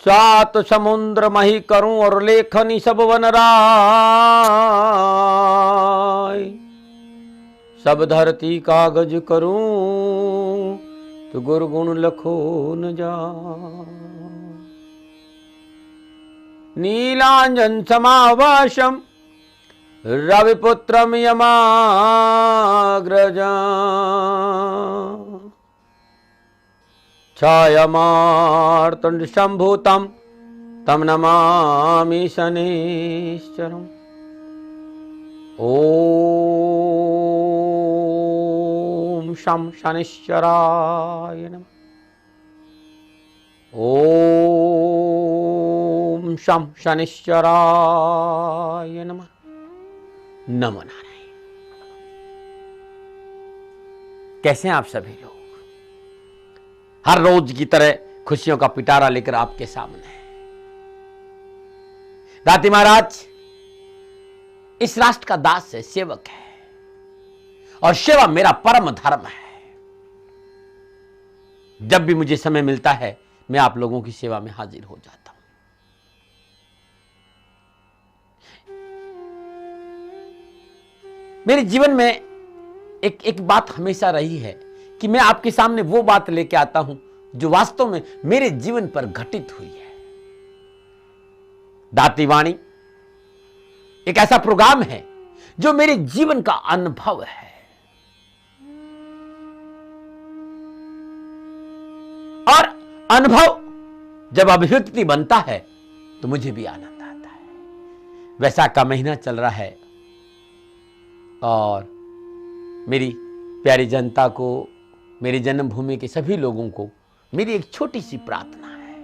सात समुद्र मही करूं और लेखनी सब वन राय। सब धरती कागज करूं तो गुरगुण लखो न जा। नीलांजन समावशम रविपुत्रम यमाग्रजा। छायामार्तंड संभूतम तम नमामि शनिश्चरम्। ओम शं शनिश्चराय नमः। ओम शं शनिश्चराय नमः। नमो नारायण। कैसे हैं आप सभी लोग? हर रोज की तरह खुशियों का पिटारा लेकर आपके सामने है। दाती महाराज इस राष्ट्र का दास है, सेवक है, और सेवा मेरा परम धर्म है। जब भी मुझे समय मिलता है मैं आप लोगों की सेवा में हाजिर हो जाता हूं। मेरे जीवन में एक बात हमेशा रही है कि मैं आपके सामने वो बात लेके आता हूं जो वास्तव में मेरे जीवन पर घटित हुई है। दाती वाणी एक ऐसा प्रोग्राम है जो मेरे जीवन का अनुभव है। और अनुभव जब अभिव्यक्ति बनता है तो मुझे भी आनंद आता है। वैसाख का महीना चल रहा है और मेरी प्यारी जनता को, मेरी जन्मभूमि के सभी लोगों को मेरी एक छोटी सी प्रार्थना है।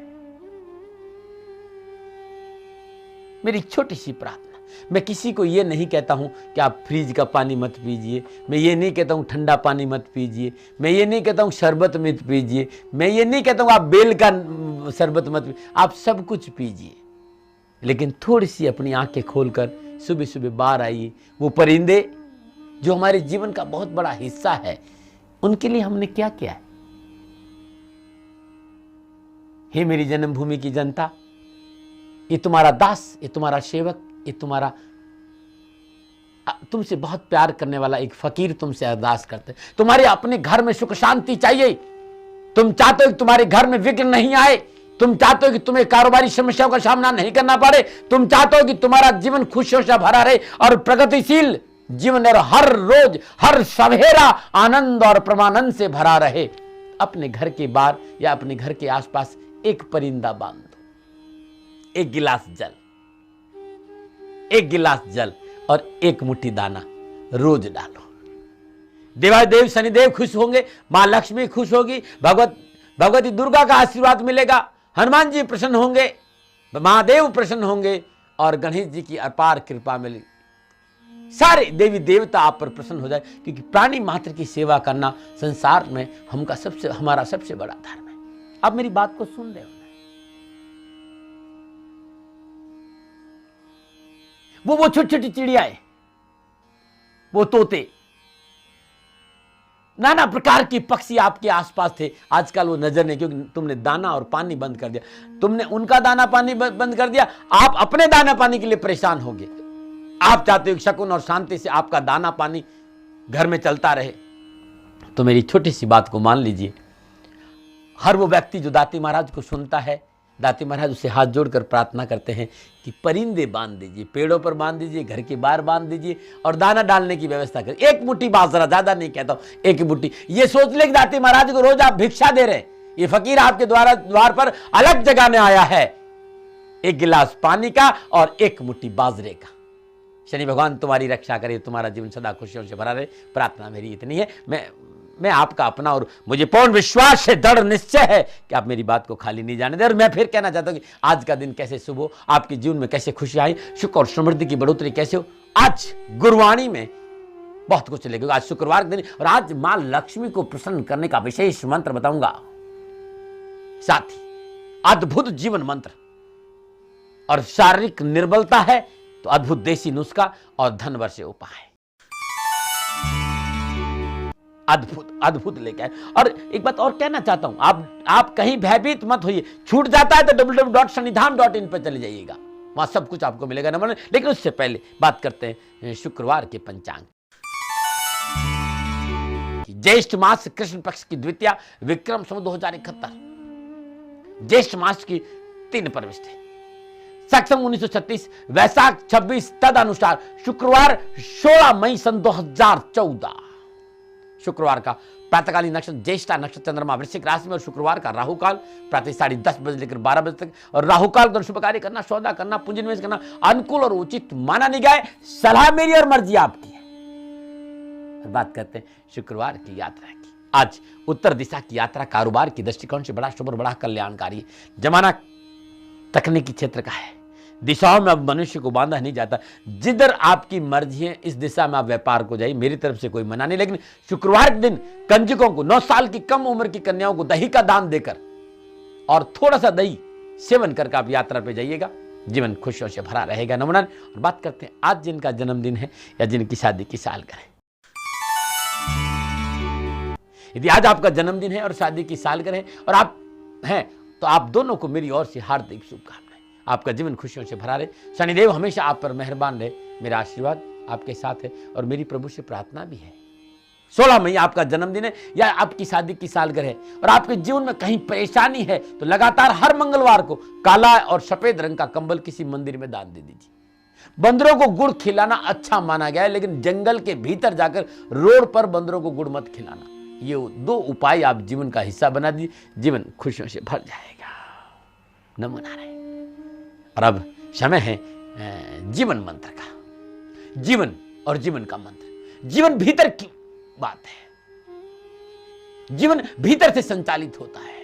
मेरी छोटी सी प्रार्थना। मैं किसी को यह नहीं कहता हूं कि आप फ्रिज का पानी मत पीजिए, मैं ये नहीं कहता हूं ठंडा पानी मत पीजिए, मैं ये नहीं कहता हूं शरबत मत पीजिए, मैं ये नहीं कहता हूं आप बेल का शरबत मत पीजिए। आप सब कुछ पीजिए, लेकिन थोड़ी सी अपनी आंखें खोलकर सुबह सुबह बाहर आइए। वो परिंदे जो हमारे जीवन का बहुत बड़ा हिस्सा है, उनके लिए हमने क्या किया है? हे मेरी जन्मभूमि की जनता, ये तुम्हारा दास, ये तुम्हारा सेवक, ये तुम्हारा तुमसे बहुत प्यार करने वाला एक फकीर तुमसे अरदास करते। तुम्हारे अपने घर में सुख शांति चाहिए। तुम चाहते हो कि तुम्हारे घर में विघ्न नहीं आए। तुम चाहते हो कि तुम्हें कारोबारी समस्याओं का सामना नहीं करना पड़े। तुम चाहते हो कि तुम्हारा जीवन खुशियों से भरा रहे और प्रगतिशील जीवन और हर रोज हर सवेरा आनंद और परमानंद से भरा रहे। अपने घर के बाहर या अपने घर के आसपास एक परिंदा बांध दो। एक गिलास जल और एक मुट्ठी दाना रोज डालो। देवादेव शनिदेव खुश होंगे, मां लक्ष्मी खुश होगी, भगवती दुर्गा का आशीर्वाद मिलेगा, हनुमान जी प्रसन्न होंगे, महादेव प्रसन्न होंगे और गणेश जी की अपार कृपा मिलेगी। सारे देवी देवता आप पर प्रसन्न हो जाए, क्योंकि प्राणी मात्र की सेवा करना संसार में हमारा सबसे बड़ा धर्म है। आप मेरी बात को सुन रहे हो? वो छोटी छोटी चिड़ियाएं, वो तोते, नाना प्रकार के पक्षी आपके आसपास थे। आजकल वो नजर नहीं, क्योंकि तुमने दाना और पानी बंद कर दिया। तुमने उनका दाना पानी बंद कर दिया, आप अपने दाना पानी के लिए परेशान हो गए। आप चाहते हो कि शकुन और शांति से आपका दाना पानी घर में चलता रहे। तो मेरी छोटी सी बात को मान लीजिए। हर वो व्यक्ति जो दाती महाराज को सुनता है, दाती महाराज उसे हाथ जोड़कर प्रार्थना करते हैं कि परिंदे बांध दीजिए, पेड़ों पर बांध दीजिए, घर के बाहर बांध दीजिए और दाना डालने की व्यवस्था करिए। एक मुट्ठी बाजरा, ज्यादा नहीं कहता हूं, एक मुट्ठी। ये सोच ले कि दाती महाराज को रोज आप भिक्षा दे रहे हैं। ये फकीर आपके द्वार पर अलग जगाने आया है। एक गिलास पानी का और एक मुट्ठी बाजरे का। शनि भगवान तुम्हारी रक्षा करे, तुम्हारा जीवन सदा खुशियों से भरा रहे। प्रार्थना मेरी इतनी है। मैं आपका अपना, और मुझे पूर्ण विश्वास है, दृढ़ निश्चय है कि आप मेरी बात को खाली नहीं जाने दें। और मैं फिर कहना चाहता हूं कि आज का दिन कैसे शुभ हो, आपके जीवन में कैसे खुशी आई, सुख और समृद्धि की बढ़ोतरी कैसे हो। आज गुरुवाणी में बहुत कुछ चलेगा। आज शुक्रवार के दिन, और आज मां लक्ष्मी को प्रसन्न करने का विशेष मंत्र बताऊंगा। साथ ही अद्भुत जीवन मंत्र, और शारीरिक निर्बलता है तो अद्भुत देसी नुस्खा और धन वर्षे उपाय। अद्भुत अद्भुत लेके आए। और एक बात और कहना चाहता हूं, आप कहीं भयभीत मत होइए। छूट जाता है तो www.shanidham.in पर चले जाइएगा, वहां सब कुछ आपको मिलेगा नमन। लेकिन उससे पहले बात करते हैं शुक्रवार के पंचांग। ज्येष्ठ मास कृष्ण पक्ष की द्वितीया, विक्रम संवत 2071। ज्येष्ठ मास की 3 प्रविष्टि, सक्षम 1936, वैशाख 26, तद अनुसार शुक्रवार 16 मई सन 2014। शुक्रवार का प्रातःकालीन नक्षत्र ज्येष्ठा नक्षत्र, चंद्रमा वृश्चिक राशि में, और शुक्रवार का राहु काल प्रातः 10:30 बजे लेकर 12 बजे तक। और राहु काल को शुभ कार्य करना, सौदा करना, पूंजी निवेश करना अनुकूल और उचित माना नहीं गया है। सलाह मेरी और मर्जी आपकी है। बात करते हैं शुक्रवार की यात्रा की। आज उत्तर दिशा की यात्रा कारोबार की दृष्टिकोण से बड़ा शुभ और बड़ा कल्याणकारी है। जमाना तकनीकी क्षेत्र का है। दिशाओं में अब मनुष्य को बांधा नहीं जाता। जिधर आपकी मर्जी है इस दिशा में आप व्यापार को जाइए, मेरी तरफ से कोई मना नहीं। लेकिन शुक्रवार के दिन कंजकों को, 9 साल की कम उम्र की कन्याओं को दही का दान देकर और थोड़ा सा दही सेवन करके आप यात्रा पे जाइएगा, जीवन खुशियों से भरा रहेगा। नमन। और बात करते हैं आज जिनका जन्मदिन है या जिनकी शादी की सालगिरह है। यदि आज आपका जन्मदिन है और शादी की सालगिरह है और आप हैं, तो आप दोनों को मेरी ओर से हार्दिक शुभकामनाएं। आपका जीवन खुशियों से भरा रहे। शनिदेव हमेशा आप पर मेहरबान रहे। मेरा आशीर्वाद आपके साथ है और मेरी प्रभु से प्रार्थना भी है। 16 मई आपका जन्मदिन है या आपकी शादी की सालगिरह है और आपके जीवन में कहीं परेशानी है, तो लगातार हर मंगलवार को काला और सफेद रंग का कंबल किसी मंदिर में दान दे दीजिए। बंदरों को गुड़ खिलाना अच्छा माना गया है, लेकिन जंगल के भीतर जाकर रोड पर बंदरों को गुड़ मत खिलाना। ये 2 उपाय आप जीवन का हिस्सा बना दीजिए, जीवन खुशियों से भर जाएगा। नमो नारायण। और अब समय है जीवन मंत्र का। जीवन और जीवन का मंत्र, जीवन भीतर की बात है। जीवन भीतर से संचालित होता है।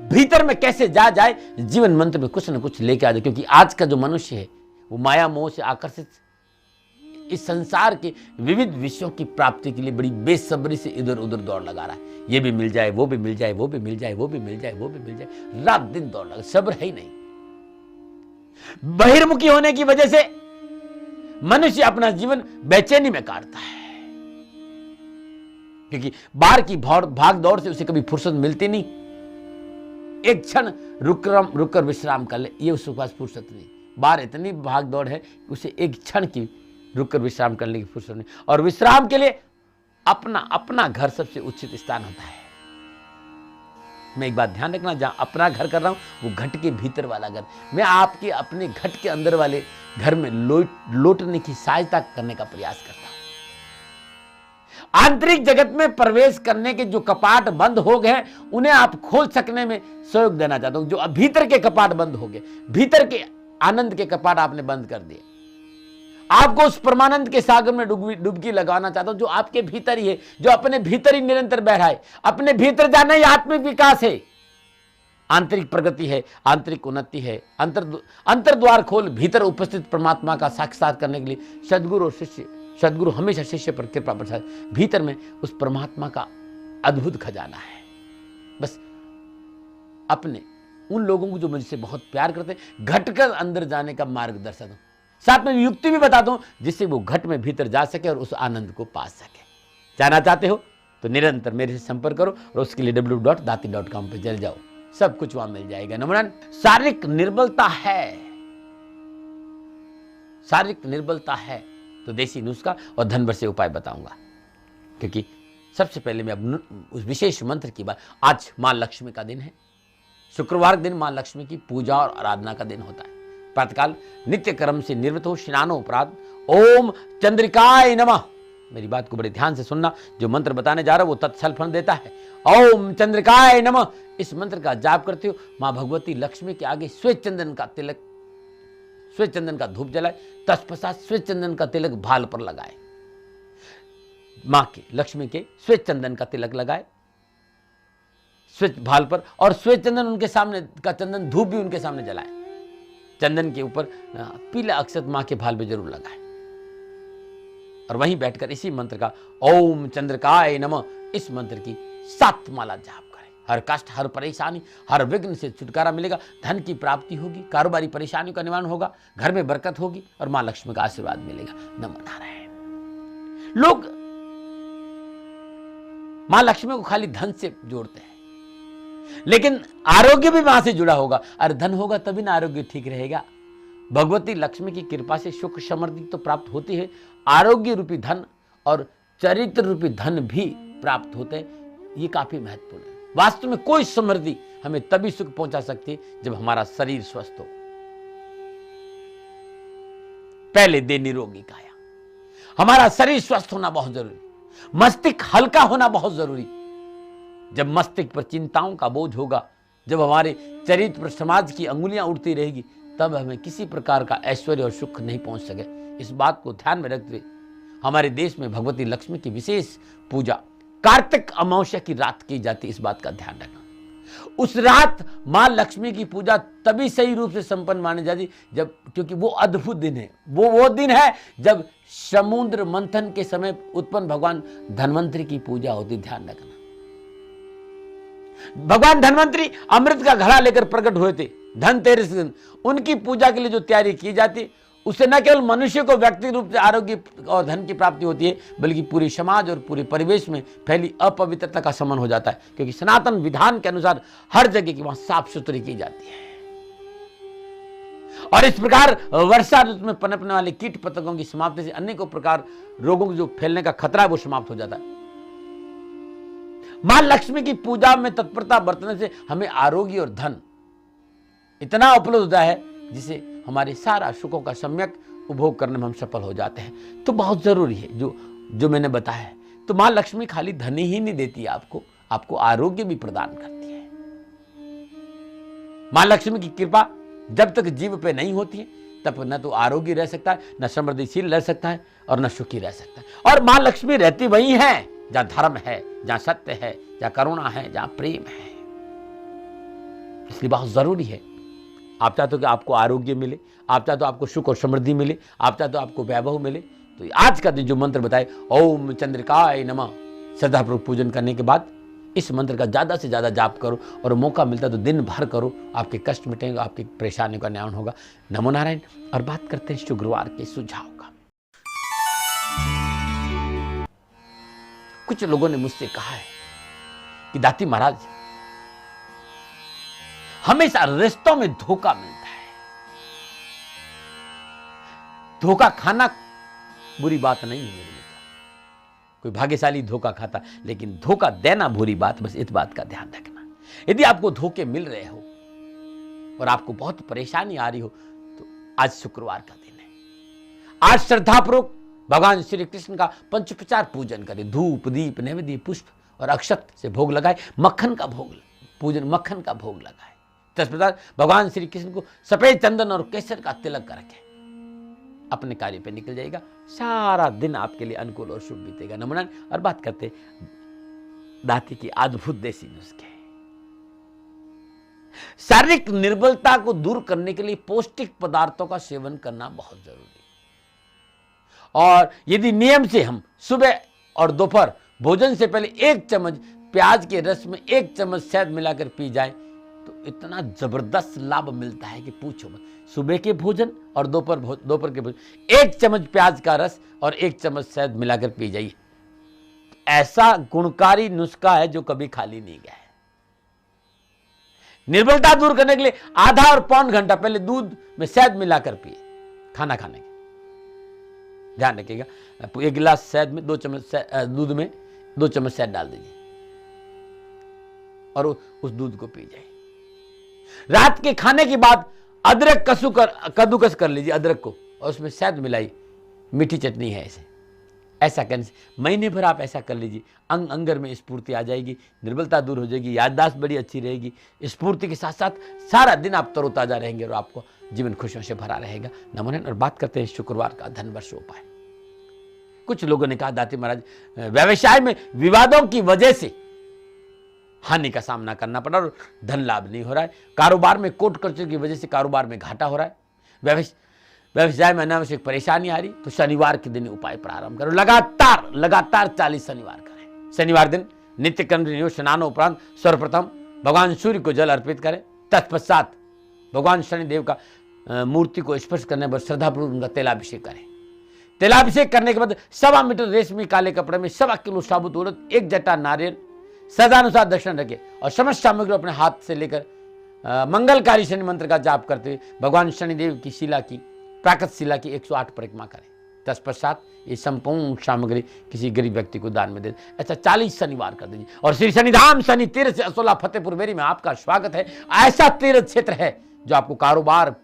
भीतर में कैसे जाए, जीवन मंत्र में कुछ न कुछ लेके आ जाए। क्योंकि आज का जो मनुष्य है वो माया मोह से आकर्षित इस संसार के विविध विषयों की प्राप्ति के लिए बड़ी बेसब्री से इधर उधर दौड़ लगा रहा है। ये भी मिल जाए, वो भी मिल जाए, वो भी मिल जाए, वो भी मिल जाए, वो भी मिल जाए, रात दिन दौड़ लगा, सब्र है ही नहीं। बहिर्मुखी होने की वजह से मनुष्य अपना जीवन बेचैनी में काटता है, क्योंकि बाहर की भाग दौड़ से उसे कभी फुर्सत मिलती नहीं। एक क्षण रुककर विश्राम कर ले, ये उसके पास फुर्सत नहीं। बाहर इतनी भाग दौड़ है कि उसे एक क्षण की रुककर विश्राम करने की फुर्सत नहीं। और विश्राम के लिए अपना घर सबसे उचित स्थान होता है। मैं एक बात ध्यान रखना, जहां अपना घर कर रहा हूं वो घट के भीतर वाला घर। मैं आपके अपने घट के अंदर वाले घर में लौटने की सहायता करने का प्रयास करता हूं। आंतरिक जगत में प्रवेश करने के जो कपाट बंद हो गए हैं उन्हें आप खोल सकने में सहयोग देना चाहता हूं। जो भीतर के कपाट बंद हो गए, भीतर के आनंद के कपाट आपने बंद कर दिए, आपको उस परमानंद के सागर में डुबकी लगाना चाहता हूं जो आपके भीतर ही है, जो अपने भीतर ही निरंतर बह रहा है। अपने भीतर जाना ही आत्मिक विकास है, आंतरिक प्रगति है, आंतरिक उन्नति है। अंतर द्वार खोल भीतर उपस्थित परमात्मा का साक्षात करने के लिए सदगुरु और शिष्य, सदगुरु हमेशा शिष्य पर कृपा बरसाए। भीतर में उस परमात्मा का अद्भुत खजाना है। बस अपने उन लोगों को जो मुझसे बहुत प्यार करते हैं घटकर अंदर जाने का मार्गदर्शन हो, साथ में युक्ति भी बताता हूं जिससे वो घट में भीतर जा सके और उस आनंद को पा सके। जाना चाहते हो तो निरंतर मेरे से संपर्क करो और उसके लिए www.dati.com पे चल जाओ, सब कुछ वहां मिल जाएगा। नमन। शारीरिक निर्बलता है, शारीरिक निर्बलता है तो देसी नुस्खा और धन से उपाय बताऊंगा। क्योंकि सबसे पहले मैं अब उस विशेष मंत्र की बात, आज मां लक्ष्मी का दिन है। शुक्रवार के दिन मां लक्ष्मी की पूजा और आराधना का दिन होता है। प्रातःकाल नित्य कर्म से निवृत्त हो स्नानोपरांत ओम चंद्रिकाय नमः, मेरी बात को बड़े ध्यान से सुनना, जो मंत्र बताने जा रहा हूं वो तत्फल फल देता है। ओम चंद्रिकाय नमः, इस मंत्र का जाप करते हो मां भगवती लक्ष्मी के आगे श्वेत चंदन का तिलक, श्वेत चंदन का धूप जलाए, तत्पश्चात श्वेत चंदन का तिलक भाल पर लगाए। मां के लक्ष्मी के श्वेत चंदन का तिलक लगाए श्वेत भाल पर, और श्वेत चंदन उनके सामने का चंदन धूप भी उनके सामने जलाए। चंदन के ऊपर पीला अक्षत मां के भाल पे जरूर लगाए और वहीं बैठकर इसी मंत्र का ओम चंद्रकाय नमः, इस मंत्र की 7 माला जाप करें। हर कष्ट, हर परेशानी, हर विघ्न से छुटकारा मिलेगा, धन की प्राप्ति होगी, कारोबारी परेशानियों का निवारण होगा, घर में बरकत होगी और मां लक्ष्मी का आशीर्वाद मिलेगा। नमो नारायण। लोग मां लक्ष्मी को खाली धन से जोड़ते हैं, लेकिन आरोग्य भी मां से जुड़ा होगा। अरे धन होगा तभी ना आरोग्य ठीक रहेगा। भगवती लक्ष्मी की कृपा से सुख समृद्धि तो प्राप्त होती है, आरोग्य रूपी धन और चरित्र रूपी धन भी प्राप्त होते हैं। ये काफी महत्वपूर्ण है। वास्तव में कोई समृद्धि हमें तभी सुख पहुंचा सकती है जब हमारा शरीर स्वस्थ हो। पहले दे निरोगी काया। हमारा शरीर स्वस्थ होना बहुत जरूरी, मस्तिष्क हल्का होना बहुत जरूरी। जब मस्तिष्क पर चिंताओं का बोझ होगा, जब हमारे चरित्र पर समाज की अंगुलियां उड़ती रहेगी, तब हमें किसी प्रकार का ऐश्वर्य और सुख नहीं पहुंच सके। इस बात को ध्यान में रखते हुए हमारे देश में भगवती लक्ष्मी की विशेष पूजा कार्तिक अमावस्या की रात की जाती है। इस बात का ध्यान रखना। उस रात मां लक्ष्मी की पूजा तभी सही रूप से संपन्न मानी जाती जब, क्योंकि वो अद्भुत दिन है। वो दिन है जब समुद्र मंथन के समय उत्पन्न भगवान धन्वंतरी की पूजा होती। ध्यान रखना, भगवान धन्वंतरी अमृत का घड़ा लेकर प्रकट हुए थे धनतेरस दिन। उनकी पूजा के लिए जो तैयारी की जाती, उससे न केवल मनुष्य को व्यक्तिगत रूप से आरोग्य और धन की प्राप्ति होती है, बल्कि पूरी समाज और पूरे परिवेश में फैली अपवित्रता का शमन हो जाता है। क्योंकि सनातन विधान के अनुसार हर जगह की वहां साफ सुथरी की जाती है, और इस प्रकार वर्षा ऋतु में पनपने वाले कीट पतंगों की समाप्ति से अनेकों प्रकार रोगों के जो फैलने का खतरा है वो समाप्त हो जाता है। मां लक्ष्मी की पूजा में तत्परता बरतने से हमें आरोग्य और धन इतना उपलब्ध होता है जिसे हमारे सारा सुखों का सम्यक उपभोग करने में हम सफल हो जाते हैं। तो बहुत जरूरी है जो मैंने बताया है। तो मां लक्ष्मी खाली धन ही नहीं देती है आपको आरोग्य भी प्रदान करती है। मां लक्ष्मी की कृपा जब तक जीव पे नहीं होती है, तब न तो आरोग्य रह सकता है, न समृद्धिशील रह सकता है, और न सुखी रह सकता है। और मां लक्ष्मी रहती वही है जहां धर्म है, जहां सत्य है, जहां करुणा है, जहां प्रेम है। इसलिए बहुत जरूरी है। आप चाहते हो कि आपको आरोग्य मिले, आप चाहते हो आपको सुख और समृद्धि मिले, आप चाहते हो आपको वैभव मिले, तो आज का जो मंत्र बताए ओम चंद्रिकाय नमः, श्रद्धापूर्वक पूजन करने के बाद इस मंत्र का ज्यादा से ज्यादा जाप करो, और मौका मिलता तो दिन भर करो। आपके कष्ट मिटेंगे, आपकी परेशानियों का न्याय होगा। नमो नारायण। और बात करते हैं शुक्रवार के सुझाव का। कुछ लोगों ने मुझसे कहा है कि दाती महाराज, हमेशा रिश्तों में धोखा मिलता है। धोखा खाना बुरी बात नहीं है मेरे लिए, कोई भाग्यशाली धोखा खाता, लेकिन धोखा देना बुरी बात। बस इस बात का ध्यान रखना। यदि आपको धोखे मिल रहे हो और आपको बहुत परेशानी आ रही हो, तो आज शुक्रवार का दिन है। आज श्रद्धापूर्वक भगवान श्री कृष्ण का पंचोपचार पूजन करें। धूप दीप नैवेद्य पुष्प और अक्षत से भोग लगाए, मक्खन का भोग लगाए। तत्पश्चात भगवान श्री कृष्ण को सफेद चंदन और केसर का तिलक रखें। अपने कार्य पे निकल जाएगा। सारा दिन आपके लिए अनुकूल और शुभ बीतेगा। नमन। और बात करते दाती की अद्भुत देसी नुस्खे। शारीरिक निर्बलता को दूर करने के लिए पौष्टिक पदार्थों का सेवन करना बहुत जरूरी है। और यदि नियम से हम सुबह और दोपहर भोजन से पहले 1 चम्मच प्याज के रस में 1 चम्मच शहद मिलाकर पी जाए, तो इतना जबरदस्त लाभ मिलता है कि पूछो मत। सुबह के भोजन और दोपहर के भोजन 1 चम्मच प्याज का रस और 1 चम्मच शहद मिलाकर पी जाइए। ऐसा गुणकारी नुस्खा है जो कभी खाली नहीं गया है। निर्बलता दूर करने के लिए आधा और पौन घंटा पहले दूध में शहद मिलाकर पिए खाना खाने के। ध्यान रखिएगा, 1 गिलास शहद में 2 चम्मच दूध में 2 चम्मच शहद डाल दीजिए और उस दूध को पी जाइए। रात के खाने के बाद अदरक कद्दूकस कर लीजिए अदरक को, और उसमें शहद मिलाई। मीठी चटनी है ऐसा करने से महीने भर आप ऐसा कर लीजिए। अंगर में स्फूर्ति आ जाएगी, निर्बलता दूर हो जाएगी, याददाश्त बड़ी अच्छी रहेगी। स्फूर्ति के साथ साथ सारा दिन आप तरोताजा रहेंगे और आपको जीवन खुशियों से भरा रहेगा। नमन। और बात करते हैं शुक्रवार का धन वर्ष उपाय। कुछ लोगों ने कहा दाती महाराज, व्यवसाय में विवादों की वजह से हानि का सामना करना पड़ा और धन लाभ नहीं हो रहा है। कारोबार में कोर्ट कचहरी की वजह से कारोबार में घाटा हो रहा है। व्यवसाय में अनावश्यक परेशानी आ रही, तो शनिवार के दिन उपाय प्रारंभ करो। लगातार 40 शनिवार करें। शनिवार दिन नित्य कर्म स्नानों उपरांत सर्वप्रथम भगवान सूर्य को जल अर्पित करें। तत्पश्चात भगवान शनिदेव का मूर्ति को स्पर्श करने पर श्रद्धापूर्वक उनका तेलाभिषेक करें। तेलाभिषेक करने के बाद 1.25 मीटर रेशमी काले कपड़े में 1.25 किलो साबुत उड़द, 1 जटा नारियल, सदानुसार दर्शन रखे और समस्त सामग्री अपने हाथ से लेकर मंगलकारी शनि मंत्र का जाप करते हुए भगवान शनिदेव की शिला की, प्राकृत शिला की 108 परिक्रमा करें। तत्पश्चात ये संपूर्ण सामग्री किसी गरीब व्यक्ति को दान में दे। ऐसा 40 शनिवार कर दीजिए। और श्री शनिधाम शनि तीर्थ असोला फतेहपुर बेरी में आपका स्वागत है। ऐसा तीर्थ क्षेत्र है जो आपको कारोबार,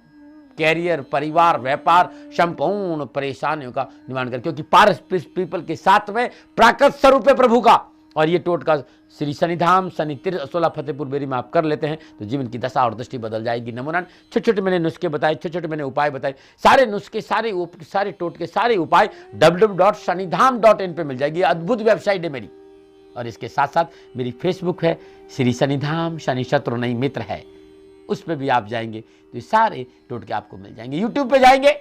कैरियर, परिवार, व्यापार, संपूर्ण परेशानियों का निवारण करे, क्योंकि पारस पीपल के साथ में प्राकृत स्वरूप है प्रभु का। और ये टोटका श्री शनिधाम शनि तीर्थ असोला फतेहपुर बेरी में आप कर लेते हैं तो जीवन की दशा और दृष्टि बदल जाएगी। नमो नारायण। छोटे छोटे मैंने नुस्खे बताए, छोटे छोटे मैंने उपाय बताए, सारे नुस्खे, सारे टोटके, सारे उपाय www.shanidham.in पे मिल जाएगी। अद्भुत वेबसाइट है मेरी। और इसके साथ साथ मेरी फेसबुक है श्री शनिधाम, शनि शत्रु नहीं मित्र है, उस पर भी आप जाएंगे तो ये सारे टोटके आपको मिल जाएंगे। यूट्यूब पे जाएंगे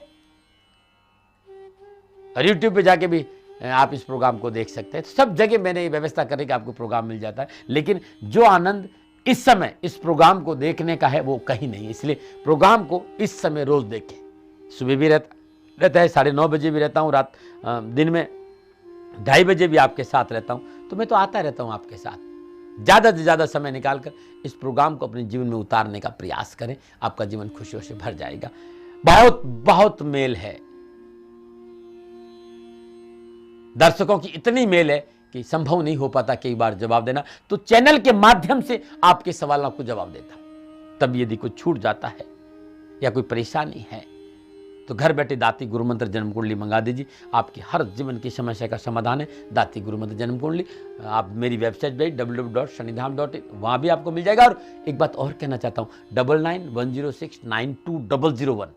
और यूट्यूब पे जाके भी आप इस प्रोग्राम को देख सकते हैं। तो सब जगह मैंने ये व्यवस्था करके कि आपको प्रोग्राम मिल जाता है। लेकिन जो आनंद इस समय इस प्रोग्राम को देखने का है वो कहीं नहीं है, इसलिए प्रोग्राम को इस समय रोज देखें। सुबह भी रहता है, 9:30 बजे भी रहता हूँ, रात दिन में 2:30 बजे भी आपके साथ रहता हूँ। तो मैं तो आता रहता हूँ आपके साथ। ज़्यादा से ज़्यादा समय निकालकर इस प्रोग्राम को अपने जीवन में उतारने का प्रयास करें, आपका जीवन खुशियों से भर जाएगा। बहुत बहुत मेल है, दर्शकों की इतनी मेल है कि संभव नहीं हो पाता कई बार जवाब देना, तो चैनल के माध्यम से आपके सवालों को जवाब देता हूं। तब यदि कुछ छूट जाता है या कोई परेशानी है तो घर बैठे दाती गुरु मंत्र जन्म कुंडली मंगा दीजिए। आपकी हर जीवन की समस्या का समाधान है दाती गुरु मंत्र जन्म कुंडली। आप मेरी वेबसाइट पे www.shanidham.in, वहां भी आपको मिल जाएगा। और एक बात और कहना चाहता हूं, 9910692001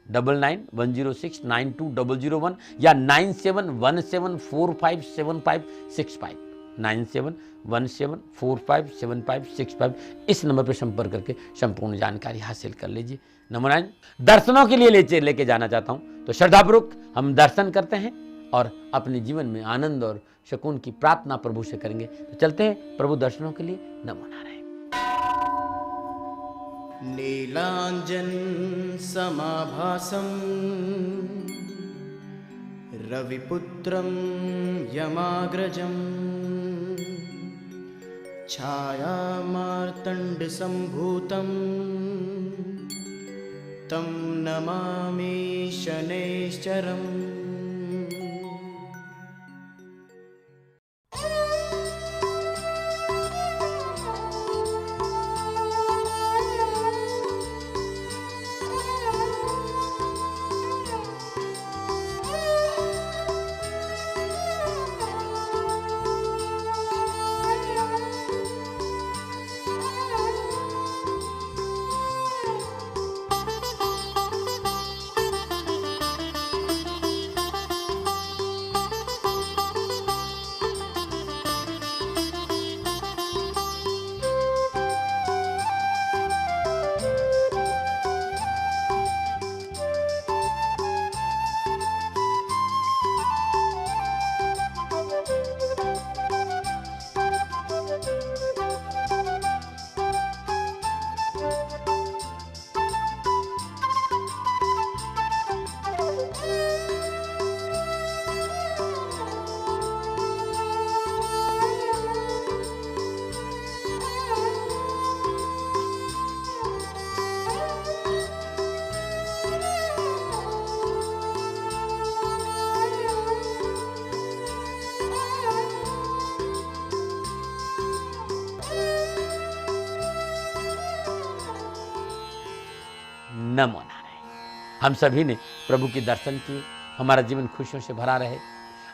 9910692001 या 9717457565 9717457565 इस नंबर पर संपर्क करके संपूर्ण जानकारी हासिल कर लीजिए। नमो नारायण। दर्शनों के लिए लेके जाना चाहता हूं तो श्रद्धापूर्वक हम दर्शन करते हैं और अपने जीवन में आनंद और सुकून की प्रार्थना प्रभु से करेंगे। तो चलते हैं प्रभु दर्शनों के लिए। नमो नारायण। नीलांजन समाभासं रविपुत्रं यमाग्रजं छायामार्तण्डसम्भूतं तं नमामि शनैश्चरम्। नमो नारायण। हम सभी ने प्रभु के दर्शन किए, हमारा जीवन खुशियों से भरा रहे,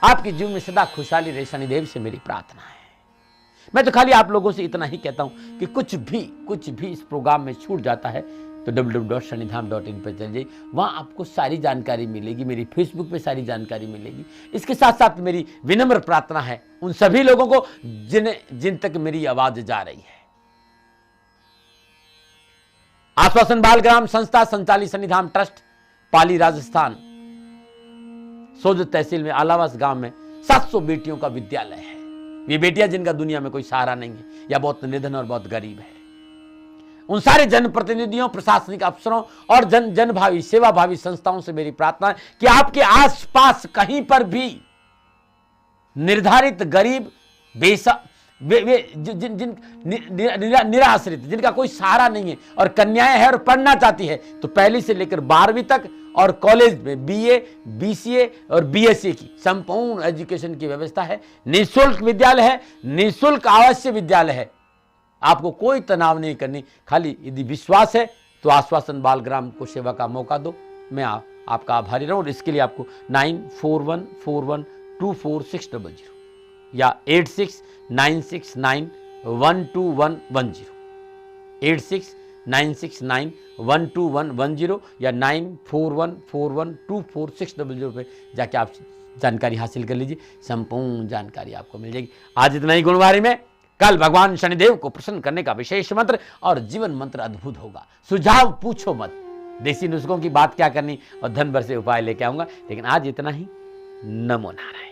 आपके जीवन में सदा खुशहाली रहे, शनिदेव से मेरी प्रार्थना है। मैं तो खाली आप लोगों से इतना ही कहता हूं कि कुछ भी इस प्रोग्राम में छूट जाता है तो www.shanidham.in पर चल जाइए, वहां आपको सारी जानकारी मिलेगी। मेरी फेसबुक पे सारी जानकारी मिलेगी। इसके साथ साथ मेरी विनम्र प्रार्थना है उन सभी लोगों को जिन तक मेरी आवाज जा रही है। आश्वासन बाल ग्राम संस्था संचालित शनिधाम ट्रस्ट, पाली राजस्थान, सोजत तहसील में आलावास गांव में 700 बेटियों का विद्यालय है। ये बेटियां जिनका दुनिया में कोई सहारा नहीं है या बहुत निर्धन और बहुत गरीब है, उन सारे जनप्रतिनिधियों, प्रशासनिक अफसरों और जनभावी सेवाभावी संस्थाओं से मेरी प्रार्थना है कि आपके आसपास कहीं पर भी निर्धारित गरीब, निराश्रित, जिनका कोई सहारा नहीं है और कन्याएं हैं और पढ़ना चाहती है, तो पहली से लेकर 12वीं तक और कॉलेज में BA, BCA और BSc की संपूर्ण एजुकेशन की व्यवस्था है। निःशुल्क विद्यालय है, निःशुल्क आवासीय विद्यालय है। आपको कोई तनाव नहीं करनी, खाली यदि विश्वास है तो आश्वासन बालग्राम को सेवा का मौका दो। मैं आपका आभारी रहूं। और इसके लिए आपको 9414124600 या 8696912110 8696912110 या 9414124600 पे जाके आप जानकारी हासिल कर लीजिए। संपूर्ण जानकारी आपको मिल जाएगी। आज इतना ही गुणवारी में। कल भगवान शनिदेव को प्रसन्न करने का विशेष मंत्र और जीवन मंत्र अद्भुत होगा। सुझाव पूछो मत, देसी नुस्खों की बात क्या करनी और धन भर से उपाय लेके आऊंगा। लेकिन आज इतना ही। नमो नारायण।